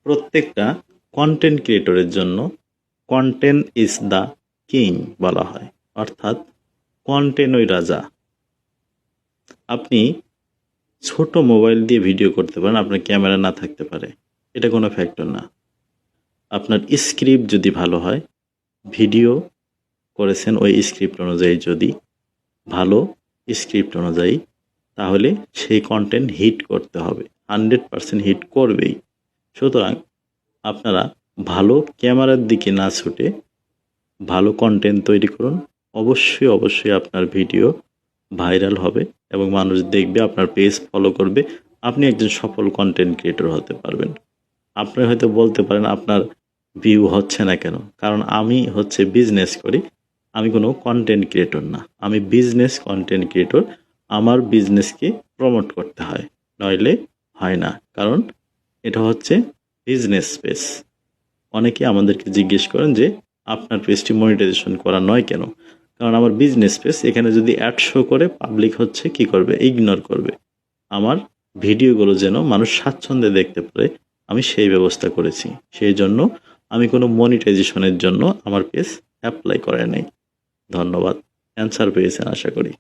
প্রত্যেকটা কন্টেন্ট ক্রিয়েটরের জন্য content is the king বলা হয়, অর্থাৎ কন্টেন্টই রাজা। আপনি ছোট মোবাইল দিয়ে ভিডিও করতে পারেন, আপনার ক্যামেরা না থাকতে পারে, এটা কোনো ফ্যাক্টর না। আপনার স্ক্রিপ্ট যদি ভালো হয়, ভিডিও করেছেন ওই স্ক্রিপ্ট অনুযায়ী, যদি ভালো স্ক্রিপ্ট অনুযায়ী, তাহলে সেই কন্টেন্ট হিট করতে হবে, 100% হিট করবেই। সুতরাং আপনারা ভালো ক্যামেরার দিকে না ছুটে ভালো কন্টেন্ট তৈরি করুন। অবশ্যই আপনার ভিডিও ভাইরাল হবে এবং মানুষ দেখবে, আপনার পেজ ফলো করবে, আপনি একজন সফল কন্টেন্ট ক্রিয়েটর হতে পারবেন। আপনি হয়তো বলতে পারেন আপনার ভিউ হচ্ছে না কেন? কারণ আমি বিজনেস করি, আমি কোনো কন্টেন্ট ক্রিয়েটর না, আমি বিজনেস কন্টেন্ট ক্রিয়েটর। আমার বিজনেসকে প্রমোট করতে হয়, নইলে হয় না, কারণ এটা হচ্ছে বিজনেস পেজ। অনেকে আমাদেরকে জিজ্ঞেস করেন যে আপনার পেজটি মনিটাইজেশন করা নয় কেন? কারণ আমার বিজনেস পেজ, এখানে যদি অ্যাড শো করে পাবলিক কি করবে? ইগনোর করবে। আমার ভিডিওগুলো যেন মানুষ স্বাচ্ছন্দ্যে দেখতে পারে, আমি সেই ব্যবস্থা করেছি। সেই জন্য আমি কোনো মনিটাইজেশনের জন্য আমার পেজ অ্যাপ্লাই করে নাই। ধন্যবাদ। অ্যান্সার পেয়েছেন আশা করি।